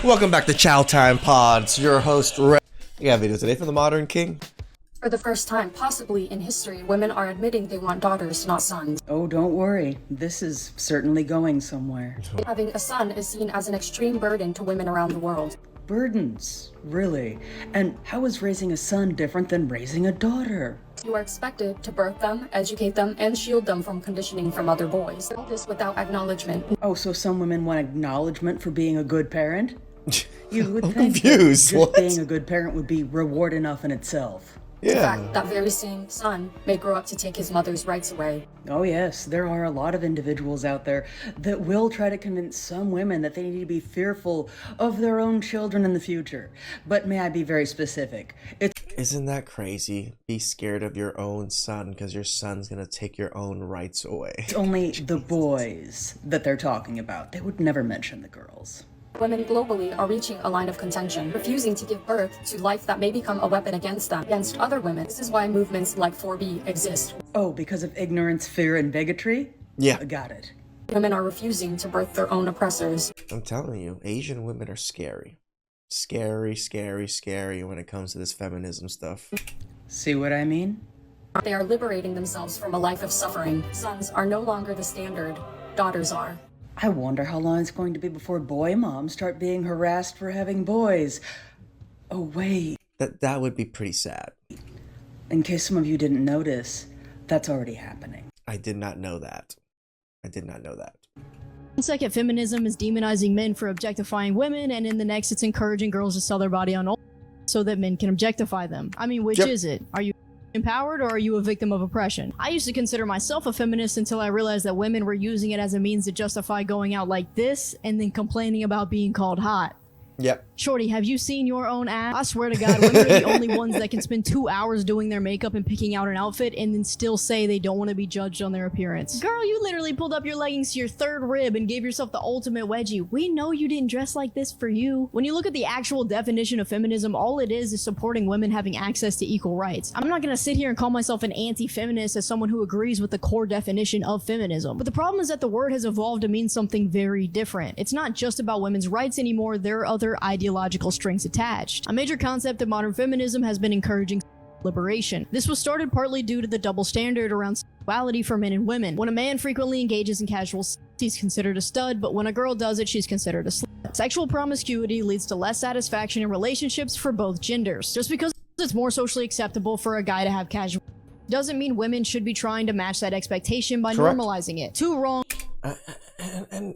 Welcome back to Chow Time Pods. Your host, Ray. We got a video today from the Modern King. For the first time, possibly in history, women are admitting they want daughters, not sons. Oh, don't worry. This is certainly going somewhere. Having a son is seen as an extreme burden to women around the world. Burdens, really? And how is raising a son different than raising a daughter? You are expected to birth them, educate them, and shield them from conditioning from other boys. All this without acknowledgement. Oh, so some women want acknowledgement for being a good parent? You would I'm think confused. that just What? being a good parent would be reward enough in itself. In Yeah. fact, that very same son may grow up to take his mother's rights away. Oh yes, there are a lot of individuals out there that will try to convince some women that they need to be fearful of their own children in the future. But may I be very specific? Isn't that crazy? Be scared of your own son because your son's gonna take your own rights away. It's only the boys that they're talking about. They would never mention the girls. Women globally are reaching a line of contention, refusing to give birth to life that may become a weapon against them, against other women. This is why movements like 4B exist. Oh, because of ignorance, fear, and bigotry? Yeah. Got it. Women are refusing to birth their own oppressors. I'm telling you, Asian women are scary. Scary when it comes to this feminism stuff. See what I mean? They are liberating themselves from a life of suffering. Sons are no longer the standard. Daughters are. I wonder how long it's going to be before boy moms start being harassed for having boys. Oh, wait. That would be pretty sad. In case some of you didn't notice, that's already happening. I did not know that. I did not know that. One second, feminism is demonizing men for objectifying women, and in the next, it's encouraging girls to sell their body on so that men can objectify them. I mean, which is it? Are you empowered or are you a victim of oppression? I used to consider myself a feminist until I realized that women were using it as a means to justify going out like this and then complaining about being called hot. Yep. Shorty, have you seen your own ass? I swear to God, women are the only ones that can spend 2 hours doing their makeup and picking out an outfit and then still say they don't want to be judged on their appearance. Girl, you literally pulled up your leggings to your third rib and gave yourself the ultimate wedgie. We know you didn't dress like this for you. When you look at the actual definition of feminism, all it is supporting women having access to equal rights. I'm not gonna sit here and call myself an anti-feminist as someone who agrees with the core definition of feminism. But the problem is that the word has evolved to mean something very different. It's not just about women's rights anymore. There are other ideological strings attached. A major concept of modern feminism has been encouraging liberation. This was started partly due to the double standard around sexuality for men and women. When a man frequently engages in casual sex, he's considered a stud, but when a girl does it, she's considered a slut. Sexual promiscuity leads to less satisfaction in relationships for both genders. Just because it's more socially acceptable for a guy to have casual doesn't mean women should be trying to match that expectation by normalizing it. Too wrong. And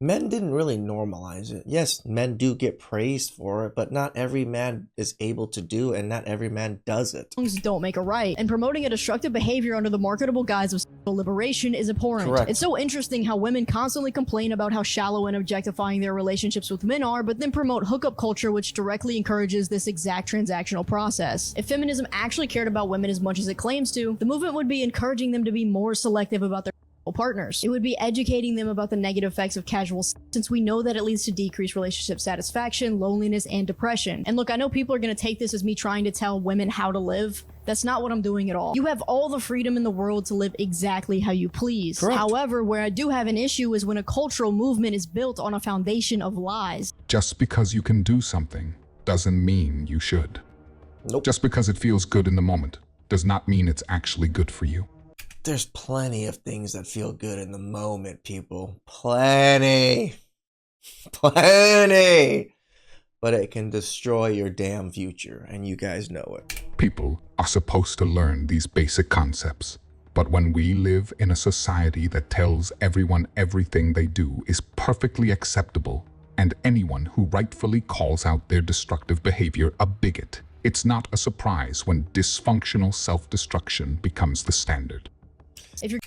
men didn't really normalize it. Yes, men do get praised for it, but not every man is able to do it, and not every man does it. Don't make a right, and promoting a destructive behavior under the marketable guise of sexual liberation is abhorrent. Correct. It's so interesting how women constantly complain about how shallow and objectifying their relationships with men are, but then promote hookup culture, which directly encourages this exact transactional process. If feminism actually cared about women as much as it claims to, the movement would be encouraging them to be more selective about their partners. It would be educating them about the negative effects of casual sex, since we know that it leads to decreased relationship satisfaction, loneliness, and depression. And look, I know people are going to take this as me trying to tell women how to live. That's not what I'm doing at all. You have all the freedom in the world to live exactly how you please. Correct. However, where I do have an issue is when a cultural movement is built on a foundation of lies. Just because you can do something doesn't mean you should. Nope. Just because it feels good in the moment does not mean it's actually good for you. There's plenty of things that feel good in the moment, people. Plenty. But it can destroy your damn future, and you guys know it. People are supposed to learn these basic concepts. But when we live in a society that tells everyone everything they do is perfectly acceptable, and anyone who rightfully calls out their destructive behavior a bigot, it's not a surprise when dysfunctional self-destruction becomes the standard.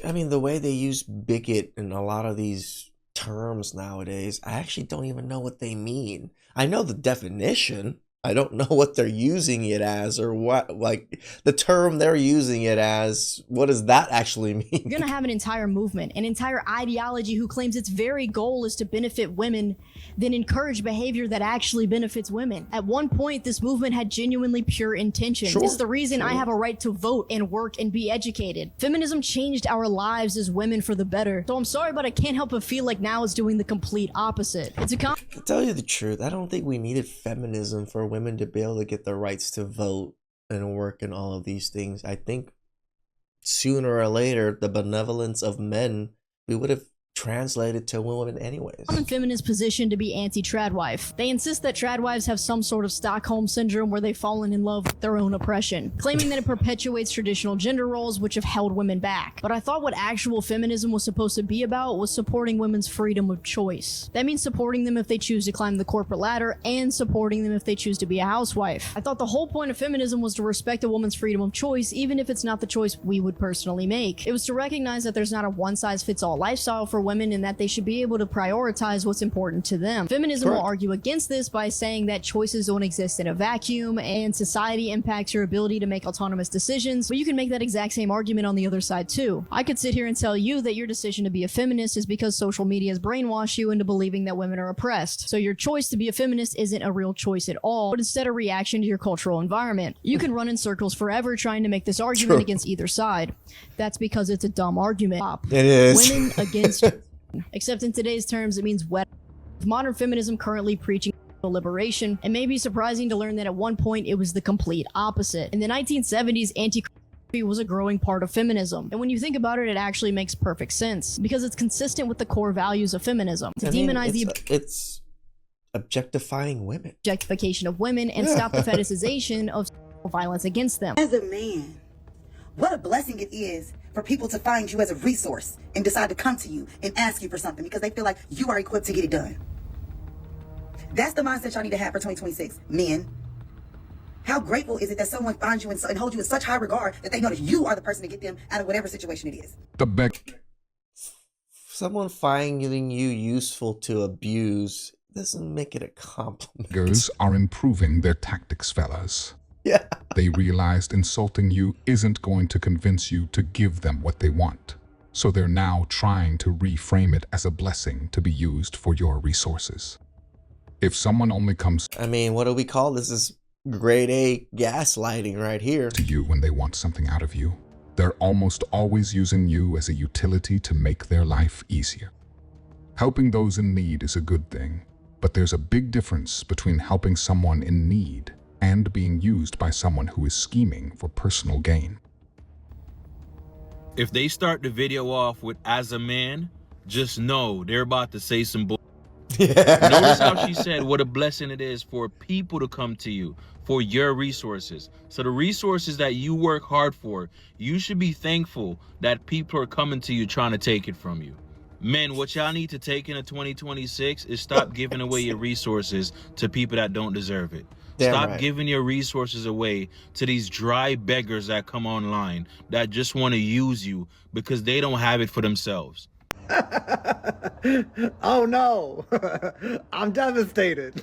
I mean, the way they use bigot in a lot of these terms nowadays, I actually don't even know what they mean. I know the definition, I don't know what they're using it as, or what, like, the term they're using it as, what does that actually mean? You're gonna have an entire movement, an entire ideology who claims its very goal is to benefit women, then encourage behavior that actually benefits women. At one point, this movement had genuinely pure intention. Sure, This is the reason I sure. have a right to vote and work and be educated. Feminism changed our lives as women for the better. So I'm sorry, but I can't help but feel like now it's doing the complete opposite. It's a To tell you the truth, I don't think we needed feminism for women to be able to get the rights to vote and work and all of these things. I think sooner or later, the benevolence of men, we would have translated to women anyways. common feminist position to be anti-tradwife. They insist that tradwives have some sort of Stockholm syndrome where they've fallen in love with their own oppression, claiming that it perpetuates traditional gender roles which have held women back. But I thought what actual feminism was supposed to be about was supporting women's freedom of choice. That means supporting them if they choose to climb the corporate ladder and supporting them if they choose to be a housewife. I thought the whole point of feminism was to respect a woman's freedom of choice even if it's not the choice we would personally make. It was to recognize that there's not a one-size-fits-all lifestyle for women and that they should be able to prioritize what's important to them. Feminism will argue against this by saying that choices don't exist in a vacuum and society impacts your ability to make autonomous decisions, but you can make that exact same argument on the other side too. I could sit here and tell you that your decision to be a feminist is because social media has brainwashed you into believing that women are oppressed. So your choice to be a feminist isn't a real choice at all, but instead a reaction to your cultural environment. You can run in circles forever trying to make this argument against either side. That's because it's a dumb argument. It is. Women against except in today's terms it means wet. With modern feminism currently preaching liberation, it may be surprising to learn that at one point it was the complete opposite. In the 1970s, anti-feminism was a growing part of feminism, and when you think about it, it actually makes perfect sense because it's consistent with the core values of feminism to demonize it's objectifying women, objectification of women, and stop the fetishization of violence against them. As a man, what a blessing it is for people to find you as a resource and decide to come to you and ask you for something because they feel like you are equipped to get it done. That's the mindset y'all need to have for 2026, men. How grateful is it that someone finds you and holds you in such high regard that they know that you are the person to get them out of whatever situation it is? Someone finding you useful to abuse doesn't make it a compliment. Girls are improving their tactics, fellas. Yeah. They realized insulting you isn't going to convince you to give them what they want. So they're now trying to reframe it as a blessing to be used for your resources. If someone only comes I mean, what do we call this? This is grade A gaslighting right here. to you when they want something out of you, they're almost always using you as a utility to make their life easier. Helping those in need is a good thing, but there's a big difference between helping someone in need and being used by someone who is scheming for personal gain. If they start the video off with "as a man," just know they're about to say some bull. Notice how she said what a blessing it is for people to come to you for your resources. So the resources that you work hard for, you should be thankful that people are coming to you trying to take it from you. Men, what y'all need to take into 2026 is stop giving away your resources to people that don't deserve it. Stop giving your resources away to these dry beggars that come online that just want to use you because they don't have it for themselves. Oh no, I'm devastated.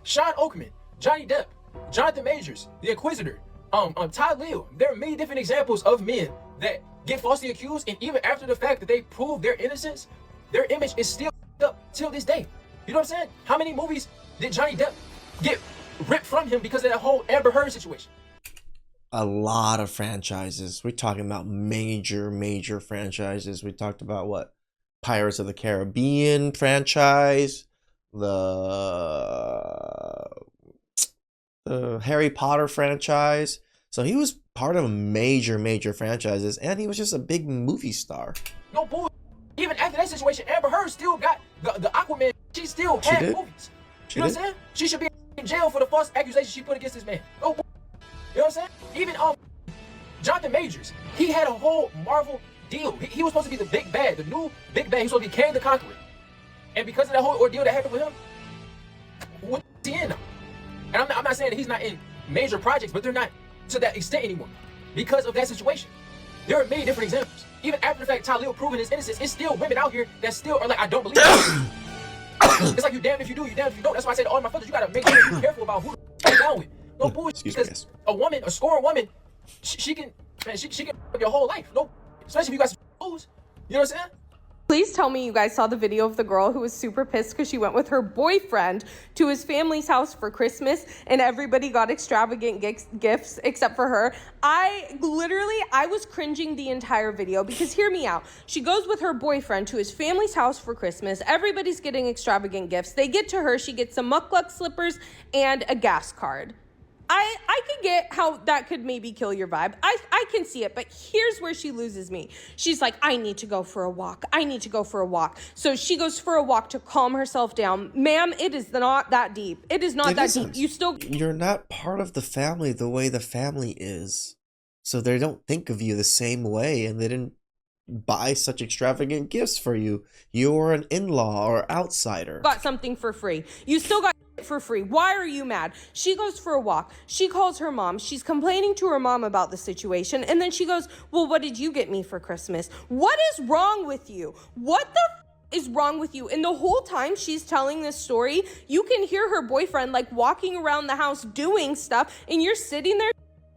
Sean Oakman, Johnny Depp, Jonathan Majors, The Inquisitor, Todd Leo. There are many different examples of men that get falsely accused, and even after the fact that they prove their innocence, their image is still up till this day. You know what I'm saying? How many movies did Johnny Depp get ripped from him because of that whole Amber Heard situation? A lot of franchises. We're talking about major franchises. We talked about what? Pirates of the Caribbean franchise, the Harry Potter franchise. So he was part of major franchises, and he was just a big movie star. No bull. Even after that situation, Amber Heard still got the Aquaman. She still had movies. You know what I'm saying? She should be in jail for the false accusations she put against this man. No bull. You know what I'm saying? Even Jonathan Majors, he had a whole Marvel deal. He was supposed to be the big bad, the new big bad. He was supposed to be Kang the Conqueror. And because of that whole ordeal that happened with him, what's he in now? And I'm not saying that he's not in major projects, but they're not to that extent anymore because of that situation. There are many different examples. Even after the fact Todd Leo proving his innocence, it's still women out here that still are like, I don't believe it. It's like you damned if you do, you damned if you don't. That's why I say to all my brothers, you gotta make sure you be careful about who you're down with. No bullshit. Because a woman, a scorned woman, she can fuck your whole life. No, especially if you got some fools. You know what I'm saying? Please tell me you guys saw the video of the girl who was super pissed because she went with her boyfriend to his family's house for Christmas and everybody got extravagant gifts except for her. I was cringing the entire video because hear me out. She goes with her boyfriend to his family's house for Christmas. Everybody's getting extravagant gifts. They get to her. She gets some mukluk slippers and a gas card. I can get how that could maybe kill your vibe. I can see it, but here's where she loses me. She's like, I need to go for a walk. I need to go for a walk. So she goes for a walk to calm herself down. Ma'am, it is not that deep. It is not that deep. You're not part of the family the way the family is. So they don't think of you the same way, and they didn't buy such extravagant gifts for you. You're an in-law or outsider. Got something for free. You still got for free. Why are you mad? She goes for a walk. She calls her mom. She's complaining to her mom about the situation. And then she goes, well, what did you get me for Christmas? What is wrong with you? What the is wrong with you? And the whole time she's telling this story, you can hear her boyfriend like walking around the house doing stuff. And you're sitting there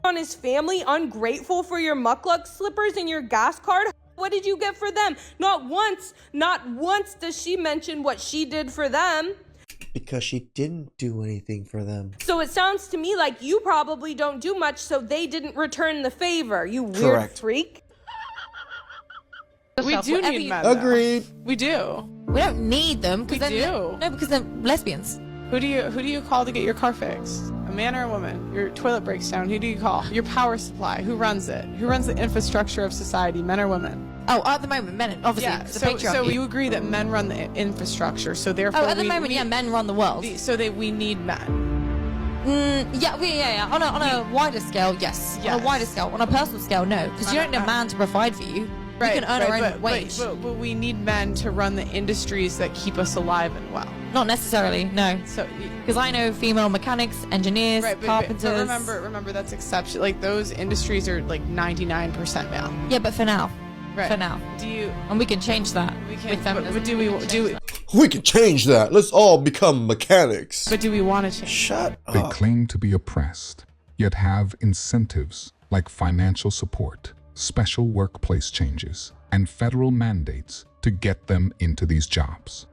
on his family, ungrateful for your mukluk slippers and your gas card. What did you get for them? Not once does she mention what she did for them. Because she didn't do anything for them. So it sounds to me like you probably don't do much, so they didn't return the favor, you weird freak. We do need men. Agreed. We do. We don't need them. We do. No, because they're lesbians. Who do you call to get your car fixed? A man or a woman? Your toilet breaks down. Who do you call? Your power supply. Who runs it? Who runs the infrastructure of society? Men or women? Oh, at the moment, men, obviously. Yeah, so you agree that men run the infrastructure, so therefore at the moment, men run the world. We need men. Yeah. On a wider scale, yes. On a wider scale. On a personal scale, no. Because you don't need a man to provide for you. We can earn our own wage. But we need men to run the industries that keep us alive and well. Not necessarily, no. So, because I know female mechanics, engineers, carpenters. But remember that's exception. Like those industries are like 99% male. Yeah, but for now. Right. For now. And we can change that with feminism. But we can change that. Let's all become mechanics. But do we want to change? Shut up. They claim to be oppressed, yet have incentives like financial support, special workplace changes, and federal mandates to get them into these jobs.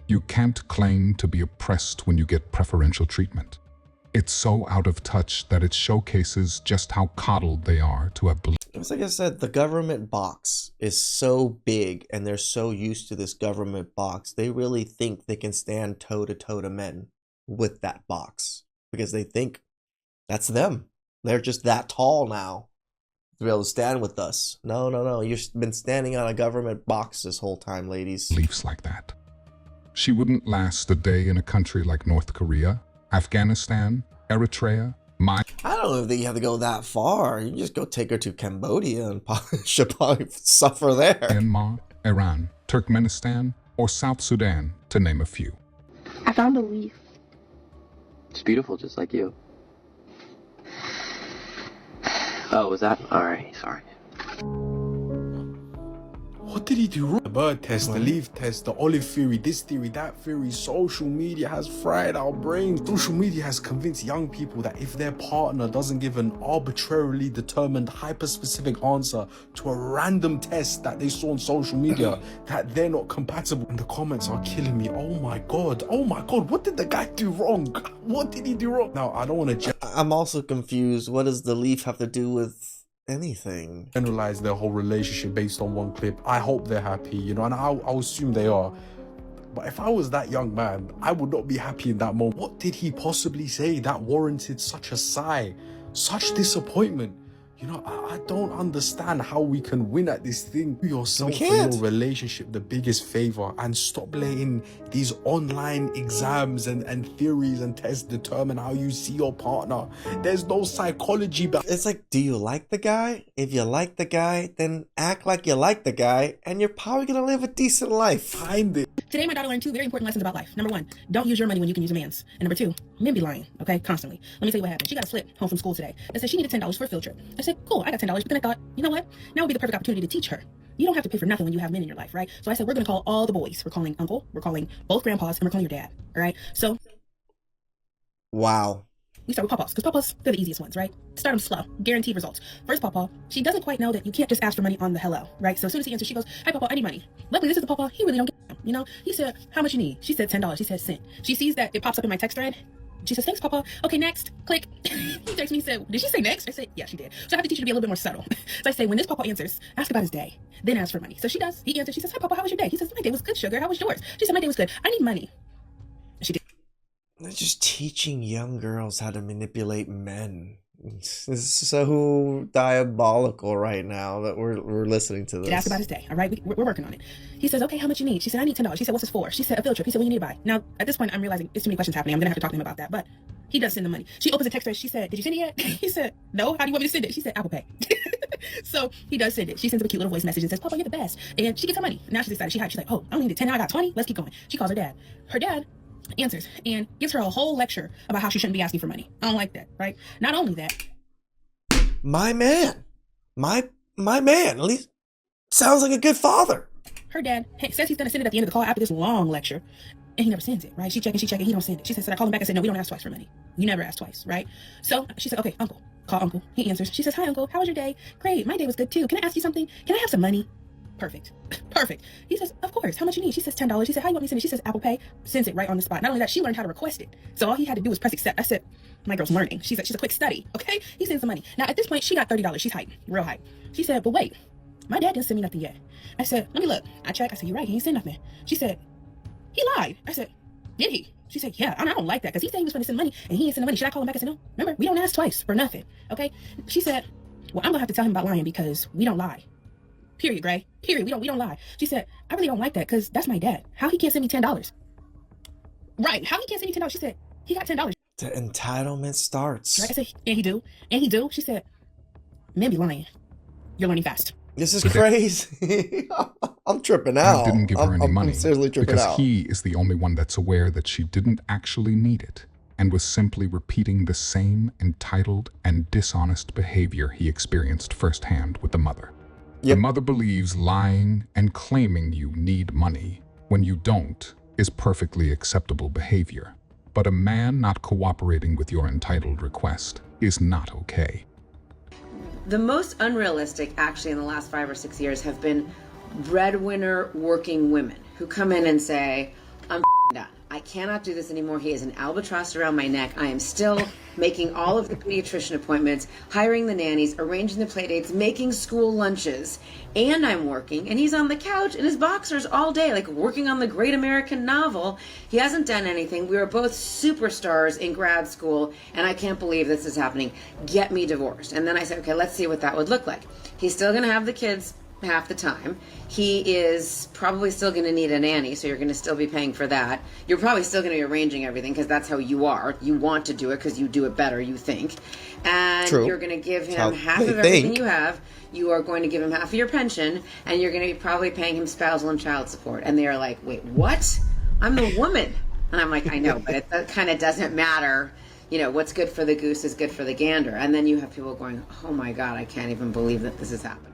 You can't claim to be oppressed when you get preferential treatment. It's so out of touch that it showcases just how coddled they are to have believed. It's like I said, the government box is so big and they're so used to this government box. They really think they can stand toe to toe to men with that box because they think that's them. They're just that tall now to be able to stand with us. No. You've been standing on a government box this whole time, ladies. Beliefs like that. She wouldn't last a day in a country like North Korea, Afghanistan, Eritrea. I don't think you have to go that far. You just go take her to Cambodia and she'll probably suffer there. Myanmar, Iran, Turkmenistan, or South Sudan, to name a few. I found a leaf. It's beautiful, just like you. Oh, was that? Alright, sorry. What did he do wrong? The bird test, the leaf test, the olive theory, this theory, that theory. Social media has fried our brains. Social media has convinced young people that if their partner doesn't give an arbitrarily determined, hyper-specific answer to a random test that they saw on social media, that they're not compatible. And the comments are killing me. Oh my god, what did the guy do wrong? What did he do wrong? Now, I don't want to... I'm also confused. What does the leaf have to do with anything? Generalize their whole relationship based on one clip. I hope they're happy, you know, and I'll assume they are. But if I was that young man, I would not be happy in that moment. What did he possibly say that warranted such a sigh, such disappointment? You know, I don't understand how we can win at this thing. Do yourself and your relationship the biggest favor and stop letting these online exams and theories and tests determine how you see your partner. There's no psychology back. It's like, do you like the guy? If you like the guy, then act like you like the guy and you're probably gonna live a decent life. Find it. Today, my daughter learned 2 very important lessons about life. Number 1, don't use your money when you can use a man's. And number 2, men be lying, okay, constantly. Let me tell you what happened. She got a slip home from school today that said she needed $10 for a field trip. I said, cool, I got $10, but then I thought, you know what? Now would be the perfect opportunity to teach her. you don't have to pay for nothing when you have men in your life, right? So I said, we're going to call all the boys. We're calling uncle, we're calling both grandpas, and we're calling your dad, all right? So wow. We start with Pawpaws, because Pawpaws, they're the easiest ones, right? Start them slow, guaranteed results. First Pawpaw, she doesn't quite know that you can't just ask for money on the hello, right? So as soon as he answers, she goes, hi Pawpaw, I need money. Luckily, this is the Pawpaw, he really don't get them, you know? He said, how much you need? She said $10. She said cent. She sees that it pops up in my text thread. She says, thanks, Pawpaw. Okay, next. Click. He texts me, he said, did she say next? I said, yeah, she did. So I have to teach you to be a little bit more subtle. So I say, when this Pawpaw answers, ask about his day, then ask for money. So she does. He answers. She says, hi, Pawpaw, how was your day? He says, my day was good, sugar. How was yours? She said, my day was good. I need money. She did. They're just teaching young girls how to manipulate men. This is so diabolical right now that we're listening to this. He asked about his day. All right, we're working on it. He says, okay, how much you need? She said, I need $10. She said, what's this for? She said, a field trip. He said, what you need to buy? Now, at this point, I'm realizing there's too many questions happening. I'm gonna have to talk to him about that. But he does send the money. She opens a text thread. She said, did you send it yet? He said, no. How do you want me to send it? She said, Apple Pay. So he does send it. She sends him a cute little voice message and says, Papa, you're the best. And she gets her money. Now she's excited. She's like, oh, I only needed 10. Now I got 20. Let's keep going. She calls her dad. Her dad answers and gives her a whole lecture about how she shouldn't be asking for money. I don't like that, right? Not only that. My man. My man. At least sounds like a good father. Her dad says he's going to send it at the end of the call after this long lecture. And he never sends it, right? She check it, he don't send it. She said, I call him back and said, no, we don't ask twice for money. You never ask twice, right? So she said, okay, uncle. Call uncle. He answers. She says, hi, uncle. How was your day? Great. My day was good, too. Can I ask you something? Can I have some money? Perfect. Perfect. He says, of course. How much you need? She says, $10. She said, how you want me to send it? She says, Apple Pay. Sends it right on the spot. Not only that, she learned how to request it. So all he had to do was press accept. I said, my girl's learning. She's a quick study, okay? He sends the money. Now, at this point, she got $30. She's hyped. Real hype. She said, but wait. My dad didn't send me nothing yet. I said, let me look. I checked. I said, you're right. He ain't sent nothing. She said, he lied. I said, did he? She said, yeah, I don't like that because he said he was going to send money and he ain't send the money. Should I call him back? I said, no, remember, we don't ask twice for nothing, okay? She said, well, I'm going to have to tell him about lying because we don't lie. Period, Gray. Period. We don't lie. She said, I really don't like that because that's my dad. How he can't send me $10? Right. How he can't send me $10? She said, he got $10. The entitlement starts. Right? I said, and he do. And he do. She said, men be lying. You're learning fast. This is crazy. I'm tripping out. I didn't give her any money I'm seriously tripping because out. he is the only one that's aware that she didn't actually need it and was simply repeating the same entitled and dishonest behavior he experienced firsthand with the mother. Yep. The mother believes lying and claiming you need money when you don't is perfectly acceptable behavior. But a man not cooperating with your entitled request is not okay. The most unrealistic, actually, in the last 5 or 6 years have been breadwinner working women who come in and say, I'm done. I cannot do this anymore. He is an albatross around my neck. I am still making all of the pediatrician appointments, hiring the nannies, arranging the play dates, making school lunches, and I'm working. And he's on the couch in his boxers all day, like working on the great American novel. He hasn't done anything. We were both superstars in grad school, and I can't believe this is happening. Get me divorced. And then I said, okay, let's see what that would look like. He's still going to have the kids half the time. He is probably still going to need a nanny, so you're going to still be paying for that. You're probably still going to be arranging everything because that's how you are. You want to do it because you do it better, you think. And True. You're going to give him half of everything you have. You are going to give him half of your pension, and you're going to be probably paying him spousal and child support. And they are like, wait, what? I'm the woman. And I'm like, I know, but it kind of doesn't matter. You know, what's good for the goose is good for the gander. And then you have people going, oh my God, I can't even believe that this is happening.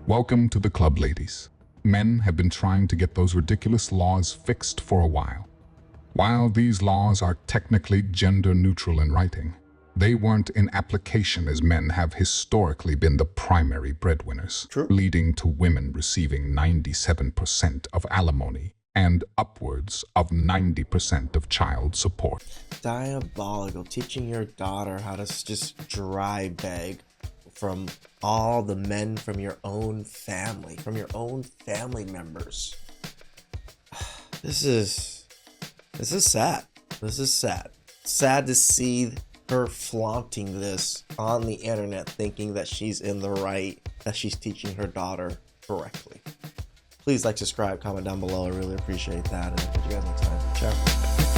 Welcome to the club, ladies. Men have been trying to get those ridiculous laws fixed for a while. While these laws are technically gender neutral in writing, they weren't in application as men have historically been the primary breadwinners, leading to women receiving 97% of alimony and upwards of 90% of child support. Diabolical. Teaching your daughter how to just dry beg from all the men from your own family, members. This is sad. This is sad. Sad to see her flaunting this on the internet, thinking that she's in the right, that she's teaching her daughter correctly. Please like, subscribe, comment down below. I really appreciate that. And catch you guys next time. Ciao.